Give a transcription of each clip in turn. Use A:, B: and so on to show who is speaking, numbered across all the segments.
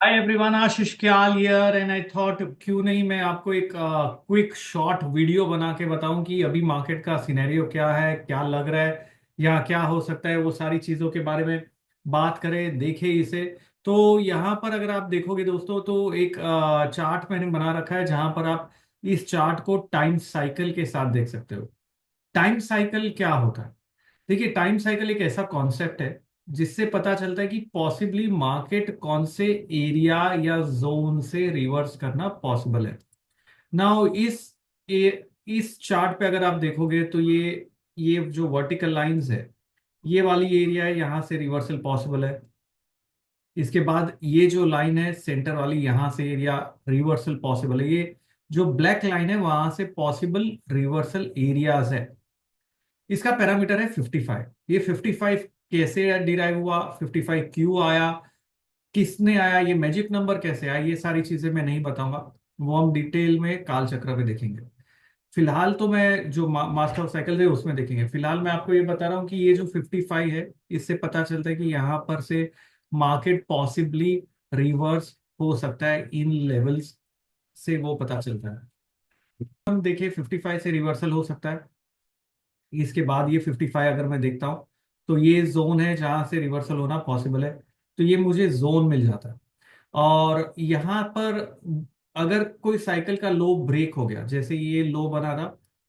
A: Hi everyone, Ashish Kyal here and I thought क्यों नहीं मैं आपको एक क्विक शॉर्ट वीडियो बना के बताऊं कि अभी मार्केट का सिनेरियो क्या है, क्या लग रहा है या क्या हो सकता है। वो सारी चीज़ों के बारे में बात करें, देखें इसे। तो यहाँ पर अगर आप देखोगे दोस्तों तो एक चार्ट मैंने बना रखा है जहां पर आप इस चार्ट को टाइम साइकिल के साथ देख सकते हो। टाइम साइकिल क्या होता है? देखिए, टाइम साइकिल एक ऐसा कॉन्सेप्ट है जिससे पता चलता है कि पॉसिबली मार्केट कौन से एरिया या जोन से रिवर्स करना पॉसिबल है। नाउ इस चार्ट पे अगर आप देखोगे तो ये जो वर्टिकल लाइंस है, ये वाली एरिया है, यहां से रिवर्सल पॉसिबल है। इसके बाद ये जो लाइन है सेंटर वाली, यहां से एरिया रिवर्सल पॉसिबल है। ये जो ब्लैक लाइन है वहां से पॉसिबल रिवर्सल एरियाज है। इसका पैरामीटर है 55। ये 55 कैसे डिराइव हुआ, 55 क्यों आया, किसने आया, ये मैजिक नंबर कैसे आया, ये सारी चीजें मैं नहीं बताऊंगा। वो हम डिटेल में काल चक्र पे देखेंगे। फिलहाल तो मैं जो मास्टर ऑफ साइकिल है उसमें देखेंगे। फिलहाल मैं आपको ये बता रहा हूँ कि ये जो 55 है, इससे पता चलता है कि यहाँ पर से मार्केट पॉसिबली रिवर्स हो सकता है। इन लेवल्स से वो पता चलता है। हम देखिए 55 से रिवर्सल हो सकता है। इसके बाद ये 55 अगर मैं देखता हूँ तो ये जोन है जहां से रिवर्सल होना पॉसिबल है। तो ये मुझे जोन मिल जाता है। और यहाँ पर अगर कोई साइकिल का लो ब्रेक हो गया, जैसे ये लो बना था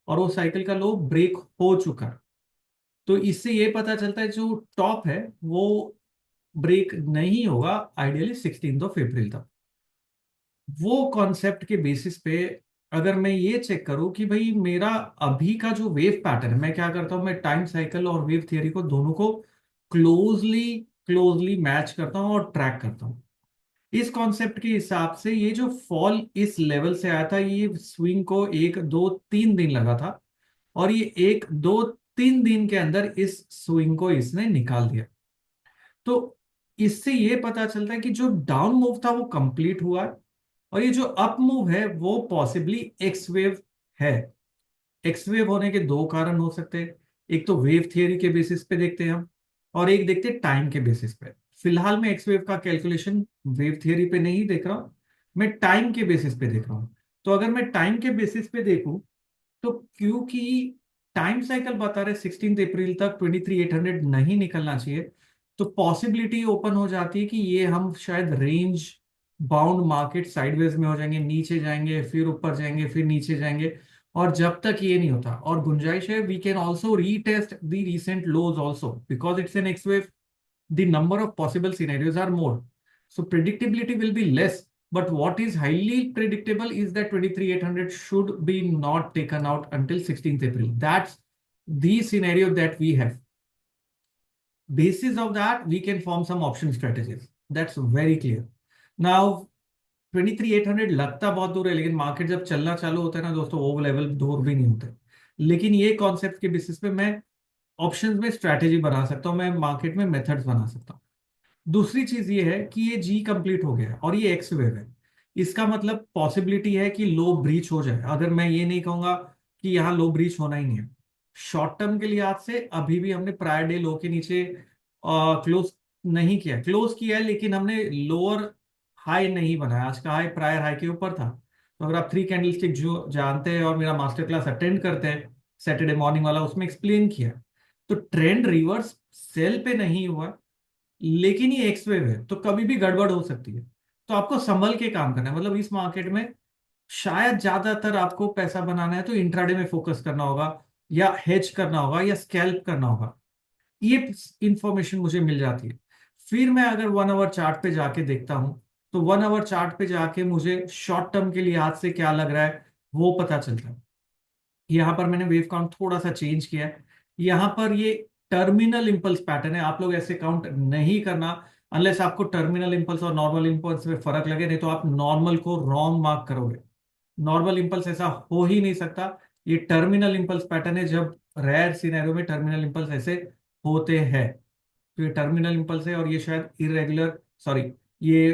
A: और वो साइकिल का लो ब्रेक हो चुका, तो इससे ये पता चलता है जो टॉप है वो ब्रेक नहीं होगा आइडियली 16 अप्रैल तक। वो कॉन्सेप्ट के बेसिस पे अगर मैं ये चेक करूं कि भाई मेरा अभी का जो वेव पैटर्न है, मैं क्या करता हूं, मैं टाइम साइकिल और वेव थियरी को दोनों को क्लोजली क्लोजली मैच करता हूं और ट्रैक करता हूं। इस कॉन्सेप्ट के हिसाब से ये जो फॉल इस लेवल से आया था, ये स्विंग को 1 2 3 दिन लगा था और ये 1 2 3 दिन के अंदर इस स्विंग को इसने निकाल दिया। तो इससे ये पता चलता है कि जो डाउन मूव था वो कंप्लीट हुआ है और ये जो अप मूव है वो पॉसिबली एक्स वेव है। एक्स वेव होने के दो कारण हो सकते हैं। एक तो वेव थियरी के बेसिस पे देखते हैं हम, और एक देखते हैं टाइम के बेसिस पे। फिलहाल मैं एक्स वेव का कैलकुलेशन वेव थियरी पे नहीं देख रहा हूं, मैं टाइम के बेसिस पे देख रहा हूं। तो अगर मैं टाइम के बेसिस पे देखूं तो क्योंकि टाइम साइकिल बता रहे 16 अप्रैल तक 23,800 नहीं निकलना चाहिए, तो पॉसिबिलिटी ओपन हो जाती है कि ये हम शायद रेंज बाउंड मार्केट साइडवेज में हो जाएंगे, नीचे जाएंगे फिर ऊपर जाएंगे फिर नीचे जाएंगे। और जब तक ये नहीं होता, और गुंजाइश है we can also retest the recent lows also because it's an X wave, the number of possible scenarios are more. So predictability will be less. But what is highly predictable is that 23,800 should be not taken out until 16th April. That's the scenario that we have. Basis of that, we can form some option strategies. That's very clear. Now, 23,800 लगता बहुत दूर है, लेकिन market जब चलना चालू होता है ना दोस्तों, वो लेवल दूर भी नहीं होते। लेकिन ये कॉन्सेप्ट के बेसिस पे मैं ऑप्शंस में स्ट्रैटेजी बना सकता हूँ, मैं मार्केट में मेथड्स बना सकता हूँ। दूसरी चीज ये है कि ये जी कंप्लीट हो गया है और ये एक्स वेव है। इसका मतलब पॉसिबिलिटी है कि लो ब्रीच हो जाए। अगर मैं ये नहीं कहूंगा कि यहाँ लो ब्रीच होना ही नहीं है, शॉर्ट टर्म के लिहाज से अभी भी हमने प्रायर डे लो के नीचे क्लोज नहीं किया, क्लोज किया है लेकिन हमने लोअर हाई नहीं बनाया। आज का हाई प्रायर हाई के ऊपर था। तो अगर आप थ्री कैंडलस्टिक जो जानते हैं और मेरा मास्टर क्लास अटेंड करते हैं सैटरडे मॉर्निंग वाला, उसमें एक्सप्लेन किया, तो ट्रेंड रिवर्स सेल पे नहीं हुआ, लेकिन ये एक्स वेव है तो कभी भी गड़बड़ हो सकती है। तो आपको संभल के काम करना है। मतलब इस मार्केट में शायद ज्यादातर आपको पैसा बनाना है तो इंट्राडे में फोकस करना होगा, या हेज करना होगा, या स्कैल्प करना होगा। ये इंफॉर्मेशन मुझे मिल जाती है। फिर मैं अगर 1 आवर चार्ट पे जाके देखता हूं तो 1 आवर चार्ट पे जाके मुझे शॉर्ट टर्म के लिहाज से क्या लग रहा है वो पता चलता है। यहाँ पर मैंने वेव काउंट थोड़ा सा चेंज किया है। यहाँ पर ये टर्मिनल इंपल्स पैटर्न है, आप लोग ऐसे काउंट नहीं करना अनलेस आपको टर्मिनल इंपल्स और नॉर्मल इंपल्स में फर्क लगे, नहीं तो आप नॉर्मल को रॉन्ग मार्क करोगे। नॉर्मल इंपल्स ऐसा हो ही नहीं सकता। ये टर्मिनल इंपल्स पैटर्न है, जब रेयर सिनेरियो में टर्मिनल इंपल्स ऐसे होते हैं। तो ये टर्मिनल इंपल्स है और ये शायद इरेगुलर, सॉरी, ये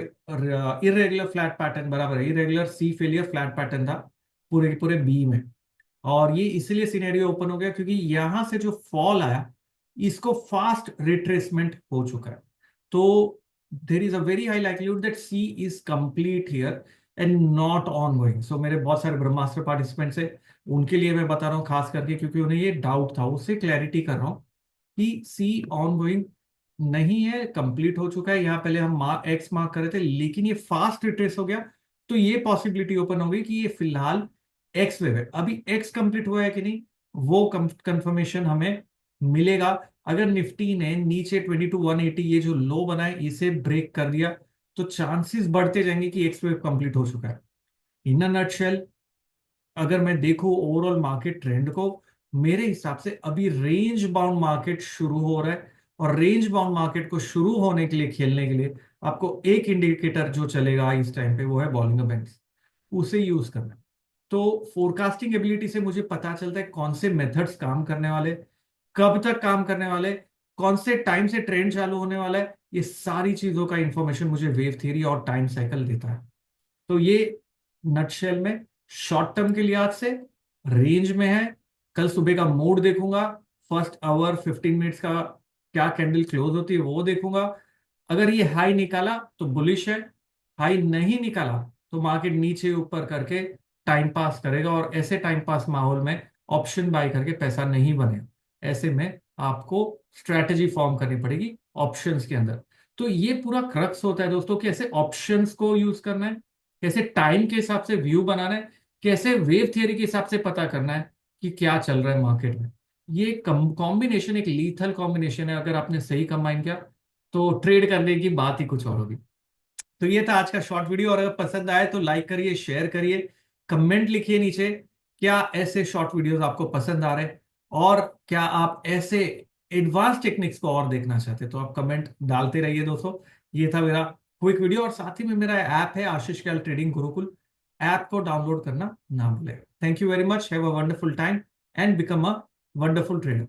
A: इरेगुलर फ्लैट पैटर्न बराबर है, इरेगुलर सी फेलियर फ्लैट पैटर्न था पूरे के पूरे बी में। और ये इसलिए सिनेरियो ओपन हो गया क्योंकि यहां से जो फॉल आया इसको फास्ट रिट्रेसमेंट हो चुका है। तो there is a very high likelihood that C is complete here and not ongoing. So मेरे बहुत सारे ब्रह्मास्त्र पार्टिसिपेंट्स है, उनके लिए मैं बता रहा हूँ खास करके, क्योंकि उन्हें ये डाउट था, उससे क्लैरिटी कर रहा हूँ कि सी ऑन गोइंग नहीं है, कंप्लीट हो चुका है। यहाँ पहले हम एक्स मार्क कर रहे थे, लेकिन ये फास्ट रिट्रेस हो गया, तो ये पॉसिबिलिटी ओपन हो गई कि ये फिलहाल एक्स वेव है। अभी एक्स कंप्लीट हुआ है कि नहीं, वो कंफर्मेशन हमें मिलेगा अगर निफ्टी ने नीचे 22,180 ये जो लो बना है इसे ब्रेक कर दिया, तो चांसेस बढ़ते जाएंगे कि एक्स वेव कंप्लीट हो चुका है। इन अ नटशेल, अगर मैं देखूं ओवरऑल मार्केट ट्रेंड को, मेरे हिसाब से अभी रेंज बाउंड मार्केट शुरू हो रहा है। और रेंज बाउंड मार्केट को शुरू होने के लिए, खेलने के लिए, आपको एक इंडिकेटर जो चलेगा इस टाइम पे वो है बॉलिंगर बैंड्स, उसे यूज करना है। तो फोरकास्टिंग एबिलिटी से मुझे पता चलता है कौन से मेथड्स काम करने वाले, कब तक काम करने वाले, कौन से टाइम से ट्रेंड चालू होने वाला है, ये सारी चीजों का इंफॉर्मेशन मुझे वेव थ्योरी और टाइम साइकिल देता है। तो ये नटशेल में शॉर्ट टर्म के लिहाज से रेंज में है। कल सुबह का मोड देखूंगा, फर्स्ट आवर 15 मिनट्स का क्या कैंडल क्लोज होती है वो देखूंगा। अगर ये हाई निकाला तो बुलिश है, हाई नहीं निकाला तो मार्केट नीचे ऊपर करके टाइम पास करेगा, और ऐसे टाइम पास माहौल में ऑप्शन बाय करके पैसा नहीं बने। ऐसे में आपको स्ट्रेटजी फॉर्म करनी पड़ेगी ऑप्शंस के अंदर। तो ये पूरा क्रक्स होता है दोस्तों, कि ऐसे ऑप्शंस को यूज करना है, कैसे टाइम के हिसाब से व्यू बनाना है, कैसे वेव थियरी के हिसाब से पता करना है कि क्या चल रहा है मार्केट में। ये कॉम्बिनेशन एक लीथल कॉम्बिनेशन है, अगर आपने सही कंबाइन किया तो ट्रेड करने की बात ही कुछ और होगी। तो ये था आज का शॉर्ट वीडियो, और अगर पसंद आए तो लाइक करिए, शेयर करिए, कमेंट लिखिए नीचे क्या ऐसे शॉर्ट वीडियोस आपको पसंद आ रहे हैं, और क्या आप ऐसे एडवांस टेक्निक्स को और देखना चाहते हैं, तो आप कमेंट डालते रहिए दोस्तों। ये था मेरा क्विक वीडियो, और साथ ही में मेरा ऐप है आशीष कल ट्रेडिंग गुरुकुल, ऐप को डाउनलोड करना ना भूलें। Thank you very much, have a wonderful time and become a wonderful trader.